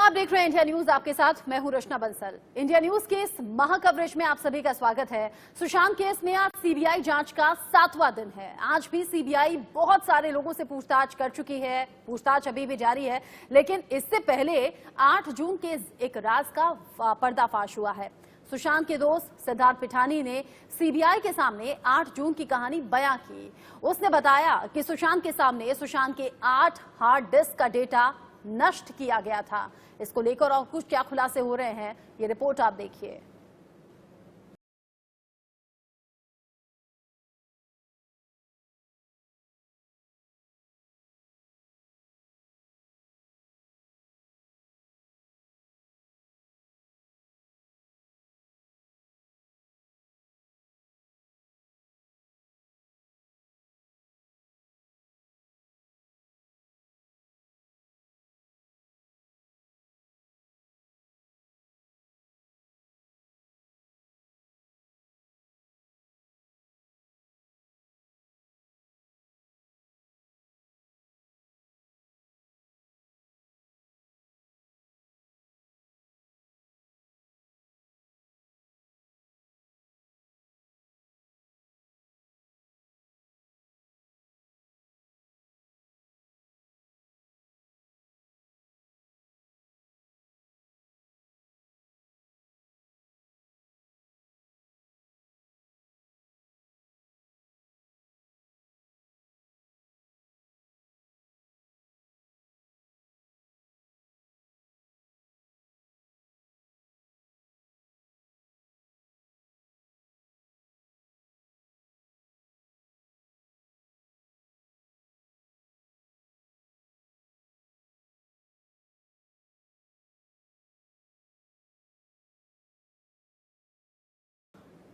आप देख रहे हैं इंडिया न्यूज, आपके साथ मैं हूं रचना बंसल। इंडिया न्यूज के इस महा कवरेज में आप सभी का स्वागत है। सुशांत केस में आज सीबीआई जांच का 7वां दिन है। आज भी सीबीआई बहुत सारे लोगों से पूछताछ कर चुकी है। पूछताछ अभी भी जारी है, लेकिन इससे पहले 8 जून के एक राज का पर्दाफाश हुआ है। सुशांत के दोस्त सिद्धार्थ पिठानी ने सीबीआई के सामने 8 जून की कहानी बयां की। उसने बताया कि सुशांत के सामने सुशांत के 8 हार्ड डिस्क का डेटा नष्ट किया गया था। इसको लेकर और कुछ क्या खुलासे हो रहे हैं, ये रिपोर्ट आप देखिए।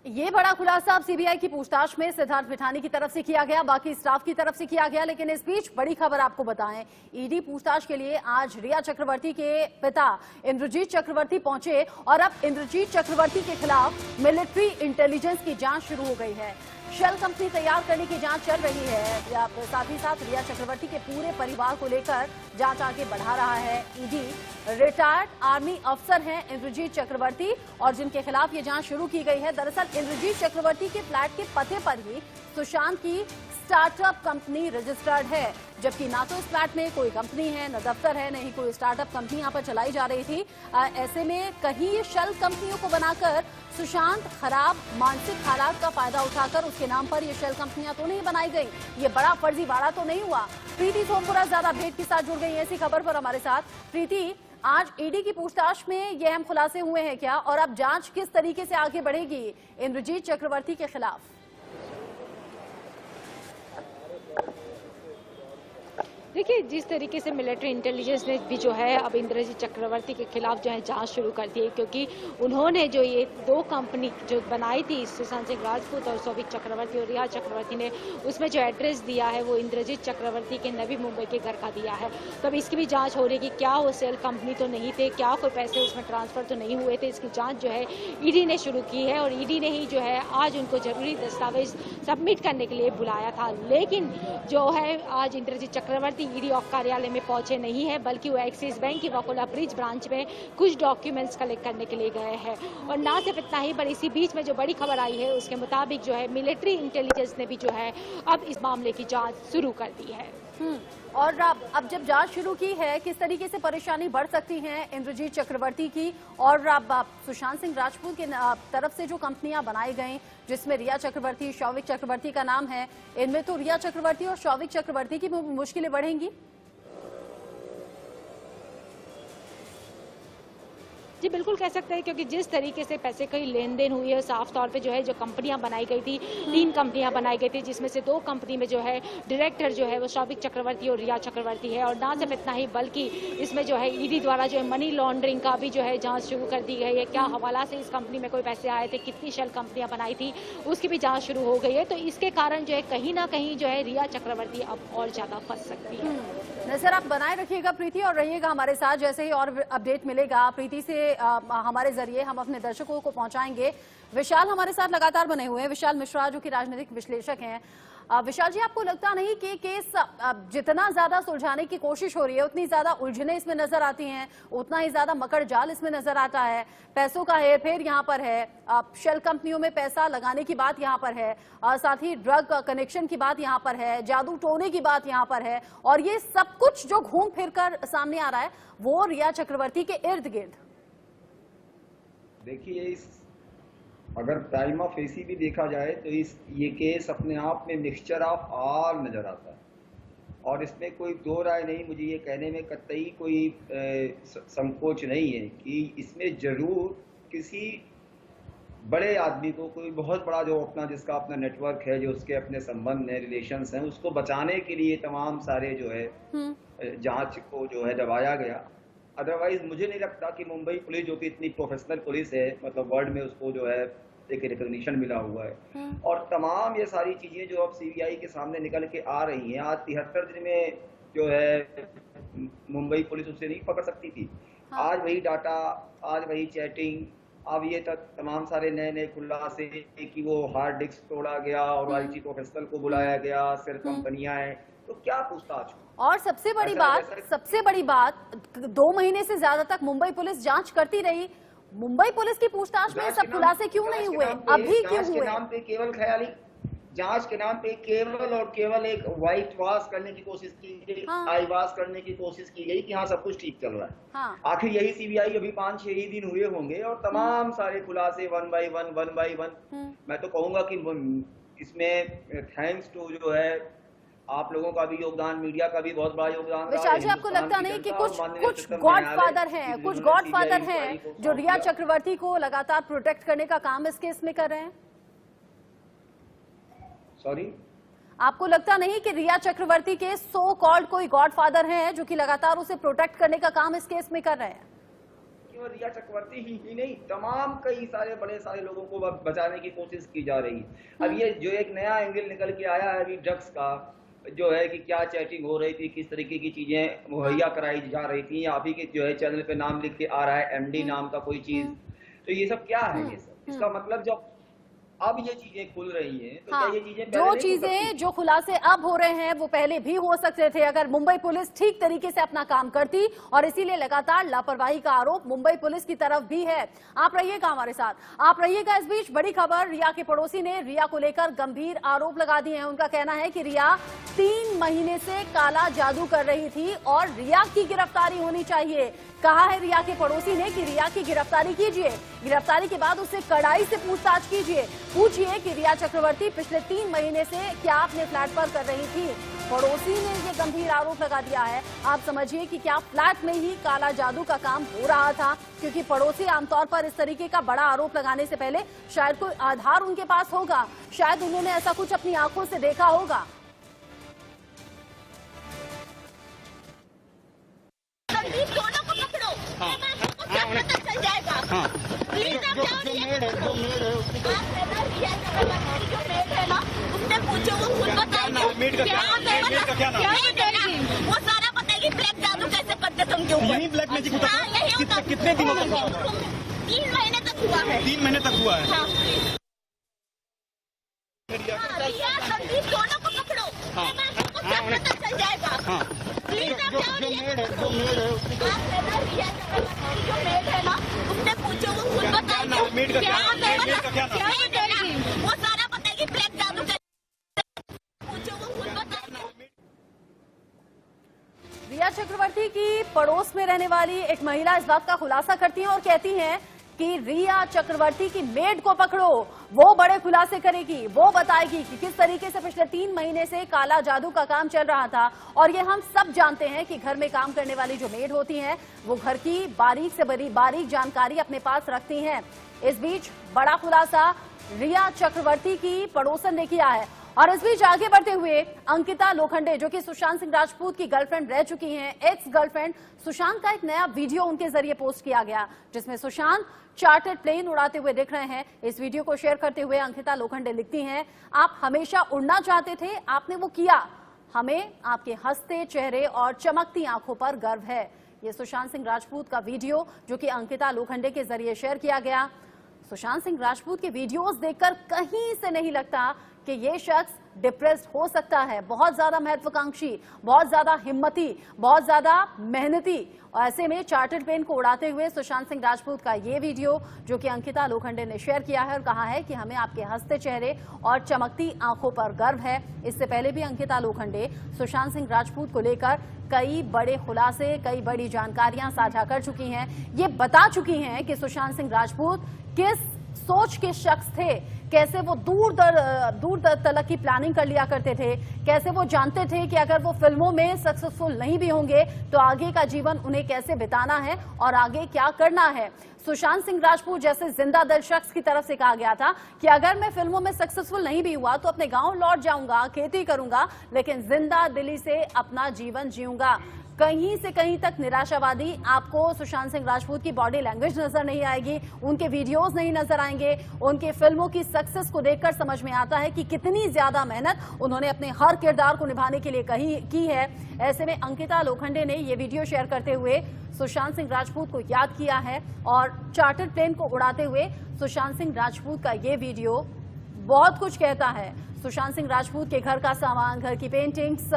ये बड़ा खुलासा अब सीबीआई की पूछताछ में सिद्धार्थ पिठानी की तरफ से किया गया, बाकी स्टाफ की तरफ से किया गया। लेकिन इस बीच बड़ी खबर आपको बताएं, ईडी पूछताछ के लिए आज रिया चक्रवर्ती के पिता इंद्रजीत चक्रवर्ती पहुंचे और अब इंद्रजीत चक्रवर्ती के खिलाफ मिलिट्री इंटेलिजेंस की जांच शुरू हो गई है। शेल कंपनी तैयार करने की जांच चल रही है। साथ ही साथ रिया चक्रवर्ती के पूरे परिवार को लेकर जांच आगे बढ़ा रहा है ईडी। रिटायर्ड आर्मी अफसर हैं इंद्रजीत चक्रवर्ती और जिनके खिलाफ ये जांच शुरू की गई है। दरअसल इंद्रजीत चक्रवर्ती के फ्लैट के पते पर ही सुशांत की स्टार्टअप कंपनी रजिस्टर्ड है, जबकि ना तो इस फ्लैट में कोई कंपनी है, न दफ्तर है, न ही कोई स्टार्टअप कंपनी यहाँ पर चलाई जा रही थी। ऐसे में कहीं ये शेल कंपनियों को बनाकर सुशांत खराब मानसिक हालात का फायदा उठाकर उसके नाम पर ये शेल कंपनियां तो नहीं बनाई गई, ये बड़ा फर्जीवाड़ा तो नहीं हुआ। प्रीति सोमपुरा ज्यादा भेद के साथ जुड़ गई ऐसी खबर पर हमारे साथ। प्रीति, आज ईडी की पूछताछ में ये अहम खुलासे हुए हैं क्या, और अब जांच किस तरीके से आगे बढ़ेगी इंद्रजीत चक्रवर्ती के खिलाफ? देखिए, जिस तरीके से मिलिट्री इंटेलिजेंस ने भी जो है अब इंद्रजीत चक्रवर्ती के खिलाफ जो है जांच शुरू कर दी है, क्योंकि उन्होंने जो ये 2 कंपनी जो बनाई थी, सुशांत सिंह राजपूत और शौविक चक्रवर्ती और रिया चक्रवर्ती ने, उसमें जो एड्रेस दिया है वो इंद्रजीत चक्रवर्ती के नवी मुंबई के घर का दिया है। तो अब इसकी भी जांच हो रही है कि क्या वो सेल कंपनी तो नहीं थे, क्या कोई पैसे उसमें ट्रांसफर तो नहीं हुए थे। इसकी जाँच जो है ईडी ने शुरू की है और ईडी ने ही जो है आज उनको जरूरी दस्तावेज सबमिट करने के लिए बुलाया था। लेकिन जो है आज इंद्रजीत चक्रवर्ती ईडी कार्यालय में पहुंचे नहीं है, बल्कि वो एक्सिस बैंक की वकोला ब्रिज ब्रांच में कुछ डॉक्यूमेंट्स कलेक्ट करने के लिए गए हैं। और ना सिर्फ इतना ही, पर इसी बीच में जो बड़ी खबर आई है उसके मुताबिक जो है मिलिट्री इंटेलिजेंस ने भी जो है अब इस मामले की जांच शुरू कर दी है। और अब जब जांच शुरू की है, किस तरीके से परेशानी बढ़ सकती है इंद्रजीत चक्रवर्ती की? और अब सुशांत सिंह राजपूत की तरफ से जो कंपनियां बनाई गई, जिसमें रिया चक्रवर्ती, शौविक चक्रवर्ती का नाम है, इनमें तो रिया चक्रवर्ती और शौविक चक्रवर्ती की मुश्किलें बढ़ेंगी। जी बिल्कुल कह सकते हैं, क्योंकि जिस तरीके से पैसे की लेन देन हुई है, साफ तौर पे जो है जो कंपनियां बनाई गई थी, 3 कंपनियां बनाई गई थी, जिसमें से 2 कंपनी में जो है डायरेक्टर जो है वो शौविक चक्रवर्ती और रिया चक्रवर्ती है। और ना सिर्फ इतना ही, बल्कि इसमें जो है ईडी द्वारा जो है मनी लॉन्ड्रिंग का भी जो है जांच शुरू कर दी गई है। क्या हवाला से इस कंपनी में कोई पैसे आए थे, कितनी शेल कंपनियां बनाई थी, उसकी भी जाँच शुरू हो गई है। तो इसके कारण जो है कहीं ना कहीं जो है रिया चक्रवर्ती अब और ज्यादा फंस सकती है। नजर आप बनाए रखिएगा प्रीति, और रहिएगा हमारे साथ। जैसे ही और अपडेट मिलेगा प्रीति से हमारे जरिए हम अपने दर्शकों को पहुंचाएंगे। विशाल हमारे साथ लगातार बने हुए हैं, विशाल मिश्रा जो कि राजनीतिक विश्लेषक हैं। विशाल जी, आपको लगता नहीं कि केस जितना ज्यादा सुलझाने की कोशिश हो रही है उतनी ज्यादा उलझने इसमें नजर आती हैं, उतना ही ज्यादा मकर जाल इसमें नजर आता है, पैसों का हेरफेर यहाँ पर है, शेल कंपनियों में पैसा लगाने की बात यहाँ पर है, साथ ही ड्रग कनेक्शन की बात यहाँ पर है, जादू टोने की बात यहाँ पर है, और ये सब कुछ जो घूम फिर कर सामने आ रहा है वो रिया चक्रवर्ती के इर्द गिर्द। देखिए, अगर प्राइमा फेसी भी देखा जाए तो ये केस अपने आप में मिक्सचर ऑफ ऑल नजर आता है, और इसमें कोई दो राय नहीं, मुझे ये कहने में कतई कोई संकोच नहीं है कि इसमें जरूर किसी बड़े आदमी को, कोई बहुत बड़ा जो जिसका अपना नेटवर्क है, जो उसके अपने संबंध है, रिलेशंस हैं, उसको बचाने के लिए तमाम सारे जो है जांच को जो है दबाया गया। अदरवाइज मुझे नहीं लगता कि मुंबई पुलिस, जो कि इतनी प्रोफेशनल पुलिस है, मतलब वर्ल्ड में उसको जो है एक रिकॉग्निशन मिला हुआ है, और तमाम ये सारी चीजें जो अब सीबीआई के सामने निकल के आ रही हैं, आज 73 दिन में जो है मुंबई पुलिस उसे नहीं पकड़ सकती थी। आज वही डाटा, आज वही चैटिंग, अब ये तमाम सारे नए नए खुलासे कि वो हार्ड डिस्क तोड़ा गया और आईटी प्रोफेशनल को बुलाया गया, सिर्फ कंपनियां हैं, तो क्या पूछताछ। और सबसे बड़ी बात 2 महीने से ज्यादा तक मुंबई पुलिस जांच करती रही, मुंबई पुलिस की पूछताछ में सब खुलासे क्यों नहीं हुए, अभी क्यों हुए? नाम पे केवल ख्याली जांच के नाम पे केवल और केवल एक व्हाइट वॉश करने की कोशिश की गई, आई वॉश करने की कोशिश की गई कि हाँ सब कुछ ठीक चल रहा है। आखिर यही सीबीआई अभी 5-6 ही दिन हुए होंगे और तमाम सारे खुलासे वन बाय वन। मैं तो कहूंगा कि इसमें थैंक्स टू जो है आप लोगों का भी योगदान, मीडिया का भी बहुत बड़ा योगदान। विशाल जी, आपको लगता नहीं कि कुछ गॉडफादर हैं जो रिया चक्रवर्ती को लगातार प्रोटेक्ट करने का काम इस केस में कर रहे हैं? सॉरी, आपको लगता नहीं कि रिया चक्रवर्ती के सो कॉल्ड कोई गॉडफादर हैं जो कि लगातार उसे प्रोटेक्ट करने का काम इस केस में कर रहे हैं? केवल रिया चक्रवर्ती ही नहीं, तमाम कई सारे बड़े सारे लोगों को बचाने की कोशिश की जा रही है। अब ये जो एक नया एंगल निकल के आया है अभी ड्रग्स का, जो है कि क्या चैटिंग हो रही थी, किस तरीके की चीजें मुहैया कराई जा रही थी, आप ही के जो है चैनल पे नाम लिख के आ रहा है एमडी नाम का कोई चीज, तो ये सब क्या है? ये सब इसका मतलब जब अब ये चीजें खुल रही हैं तो क्या ये चीजें जो चीजें, जो खुलासे अब हो रहे हैं वो पहले भी हो सकते थे अगर मुंबई पुलिस ठीक तरीके से अपना काम करती, और इसीलिए लगातार लापरवाही का आरोप मुंबई पुलिस की तरफ भी है। आप रहिएगा हमारे साथ, आप रहिएगा। इस बीच बड़ी खबर, रिया के पड़ोसी ने रिया को लेकर गंभीर आरोप लगा दिए हैं। उनका कहना है कि रिया 3 महीने से काला जादू कर रही थी और रिया की गिरफ्तारी होनी चाहिए। कहा है रिया के पड़ोसी ने कि रिया की गिरफ्तारी कीजिए, गिरफ्तारी के बाद उससे कड़ाई से पूछताछ कीजिए, पूछिए कि रिया चक्रवर्ती पिछले 3 महीने से क्या अपने फ्लैट पर कर रही थी। पड़ोसी ने ये गंभीर आरोप लगा दिया है। आप समझिए कि क्या फ्लैट में ही काला जादू का काम हो रहा था, क्योंकि पड़ोसी आमतौर पर इस तरीके का बड़ा आरोप लगाने से पहले शायद कोई आधार उनके पास होगा, शायद उन्होंने ऐसा कुछ अपनी आंखों से देखा होगा। चल जाएगा। प्लीज आप जाओ, जो मेड है ना, उससे पूछो, वो खुद बताएगी वो सारा बताएगी ब्लैक जादू कैसे करते तुम क्यों? यही ब्लैक मैजिक होता है। यही होता। कितने दिनों तक? 3 महीने तक हुआ है। 3 महीने तक हुआ है। संदीप दोनों को पकड़ो, पता चल जाएगा। प्लीज आप जाओ, जो मेड है ना, उससे पूछो, वो खुद बताएगी वो सारा बताएगी ब्लैक जादू कैसे, पूछो, वो खुद बताएगी। रिया चक्रवर्ती की पड़ोस में रहने वाली एक महिला इस बात का खुलासा करती है और कहती हैं कि रिया चक्रवर्ती की मेड को पकड़ो, वो बड़े खुलासे करेगी, वो बताएगी कि किस तरीके से पिछले 3 महीने से काला जादू का काम चल रहा था। और ये हम सब जानते हैं कि घर में काम करने वाली जो मेड होती हैं वो घर की बारीक से बारीक जानकारी अपने पास रखती हैं। इस बीच बड़ा खुलासा रिया चक्रवर्ती की पड़ोसन ने किया है। और इस बीच आगे बढ़ते हुए अंकिता लोखंडे, जो कि सुशांत सिंह राजपूत की गर्लफ्रेंड रह चुकी हैं, एक्स गर्लफ्रेंड, सुशांत का एक नया वीडियो उनके जरिए पोस्ट किया गया जिसमें सुशांत चार्टर्ड प्लेन उड़ाते हुए दिख रहे हैं। इस वीडियो को शेयर करते हुए अंकिता लोखंडे लिखती हैं, आप हमेशा उड़ना चाहते थे, आपने वो किया, हमें आपके हंसते चेहरे और चमकती आंखों पर गर्व है। ये सुशांत सिंह राजपूत का वीडियो जो कि अंकिता लोखंडे के जरिए शेयर किया गया। सुशांत सिंह राजपूत के वीडियोस देखकर कहीं से नहीं लगता कि ये शख्स डिप्रेस्ड हो सकता है, बहुत ज्यादा महत्वाकांक्षी, बहुत ज्यादा हिम्मती, बहुत ज्यादा मेहनती। और ऐसे में चार्टर्ड प्लेन को उड़ाते हुए सुशांत सिंह राजपूत का ये वीडियो जो कि अंकिता लोखंडे ने शेयर किया है और कहा है कि हमें आपके हंसते चेहरे और चमकती आंखों पर गर्व है। इससे पहले भी अंकिता लोखंडे सुशांत सिंह राजपूत को लेकर कई बड़े खुलासे, कई बड़ी जानकारियां साझा कर चुकी हैं। ये बता चुकी हैं कि सुशांत सिंह राजपूत किस सोच के शख्स थे, कैसे वो दूर तलक की प्लानिंग कर लिया करते थे, कैसे वो जानते थे कि अगर वो फिल्मों में सक्सेसफुल नहीं भी होंगे तो आगे का जीवन उन्हें कैसे बिताना है और आगे क्या करना है। सुशांत सिंह राजपूत जैसे जिंदा दिल शख्स की तरफ से कहा गया था कि अगर मैं फिल्मों में सक्सेसफुल नहीं भी हुआ तो अपने गांव लौट जाऊंगा, खेती करूंगा, लेकिन जिंदा दिली से अपना जीवन जीऊंगा। कहीं से कहीं तक निराशावादी आपको सुशांत सिंह राजपूत की बॉडी लैंग्वेज नजर नहीं आएगी, उनके वीडियोस नहीं नजर आएंगे। उनके फिल्मों की सक्सेस को देखकर समझ में आता है कि कितनी ज्यादा मेहनत उन्होंने अपने हर किरदार को निभाने के लिए की है। ऐसे में अंकिता लोखंडे ने यह वीडियो शेयर करते हुए सुशांत सिंह राजपूत को याद किया है और चार्टर्ड प्लेन को उड़ाते हुए सुशांत सिंह राजपूत का ये वीडियो बहुत कुछ कहता है। सुशांत सिंह राजपूत के घर का सामान, घर की पेंटिंग्स,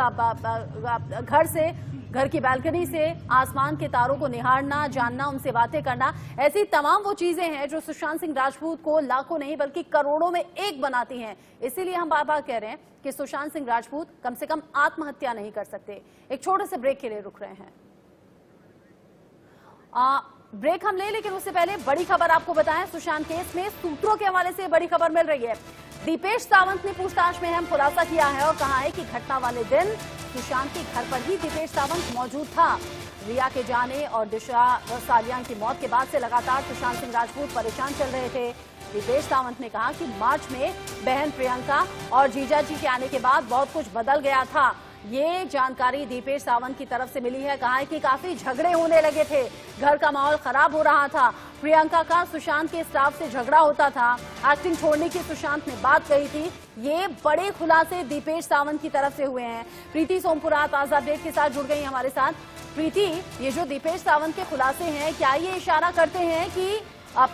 घर की बालकनी से आसमान के तारों को निहारना, जानना, उनसे बातें करना, ऐसी तमाम वो चीजें हैं जो सुशांत सिंह राजपूत को लाखों नहीं बल्कि करोड़ों में एक बनाती हैं। इसीलिए हम बार बार कह रहे हैं कि सुशांत सिंह राजपूत कम से कम आत्महत्या नहीं कर सकते। एक छोटे से ब्रेक के लिए रुक रहे हैं। ब्रेक हम ले, लेकिन उससे पहले बड़ी खबर आपको बताएं। सुशांत केस में सूत्रों के हवाले से बड़ी खबर मिल रही है। दीपेश सावंत ने पूछताछ में अहम खुलासा किया है और कहा है कि घटना वाले दिन सुशांत के घर पर ही दीपेश सावंत मौजूद था। रिया के जाने और दिशा सालियान की मौत के बाद से लगातार सुशांत सिंह राजपूत परेशान चल रहे थे। दीपेश सावंत ने कहा कि मार्च में बहन प्रियंका और जीजा जी के आने के बाद बहुत कुछ बदल गया था। ये जानकारी दीपेश सावंत की तरफ से मिली है। कहा है कि काफी झगड़े होने लगे थे, घर का माहौल खराब हो रहा था, प्रियंका का सुशांत के स्टाफ से झगड़ा होता था, एक्टिंग छोड़ने की सुशांत ने बात कही थी। ये बड़े खुलासे दीपेश सावंत की तरफ से हुए हैं। प्रीति सोमपुरा ताजा अपडेट के साथ जुड़ गई हमारे साथ। प्रीति, ये जो दीपेश सावंत के खुलासे हैं, क्या ये इशारा करते हैं कि अब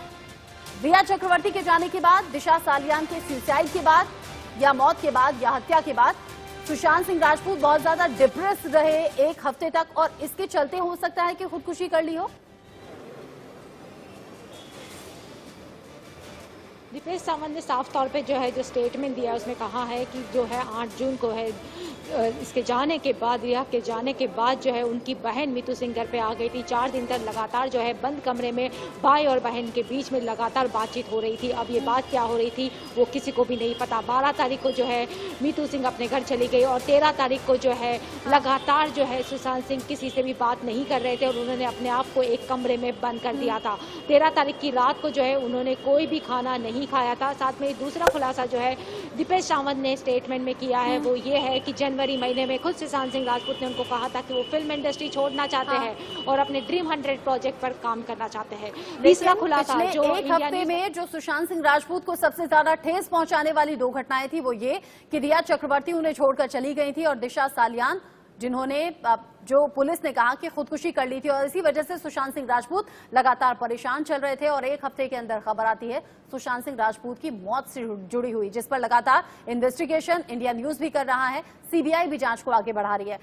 रिया चक्रवर्ती के जाने के बाद, दिशा सालियान के सुसाइड के बाद या मौत के बाद या हत्या के बाद सुशांत सिंह राजपूत बहुत ज्यादा डिप्रेस्ड रहे एक हफ्ते तक और इसके चलते हो सकता है कि खुदकुशी कर ली हो? दीपेश सावंत ने साफ तौर पे जो है जो स्टेटमेंट दिया उसमें कहा है कि जो है 8 जून को है इसके जाने के बाद, रिया के जाने के बाद जो है उनकी बहन मीतू सिंह घर पे आ गई थी। 4 दिन तक लगातार जो है बंद कमरे में भाई और बहन के बीच में लगातार बातचीत हो रही थी। अब ये बात क्या हो रही थी वो किसी को भी नहीं पता। 12 तारीख को जो है मीतू सिंह अपने घर चली गई और 13 तारीख को जो है लगातार जो है सुशांत सिंह किसी से भी बात नहीं कर रहे थे और उन्होंने अपने आप को एक कमरे में बंद कर दिया था। 13 तारीख की रात को जो है उन्होंने कोई भी खाना नहीं खाया था। साथ में दूसरा खुलासा जो है दीपेश सावंत ने स्टेटमेंट में किया है वो ये है कि जनवरी महीने में खुद सुशांत सिंह राजपूत ने उनको कहा था कि वो फिल्म इंडस्ट्री छोड़ना चाहते हैं और अपने ड्रीम 100 प्रोजेक्ट पर काम करना चाहते हैं। तीसरा खुलासा जो एक हफ्ते में जो सुशांत सिंह राजपूत को सबसे ज्यादा ठेस पहुंचाने वाली 2 घटनाएं थी वो ये कि रिया चक्रवर्ती उन्हें छोड़कर चली गई थी और दिशा सालियान जिन्होंने जो पुलिस ने कहा कि खुदकुशी कर ली थी और इसी वजह से सुशांत सिंह राजपूत लगातार परेशान चल रहे थे। और एक हफ्ते के अंदर खबर आती है सुशांत सिंह राजपूत की मौत से जुड़ी हुई, जिस पर लगातार इन्वेस्टिगेशन इंडिया न्यूज भी कर रहा है, सीबीआई भी जांच को आगे बढ़ा रही है।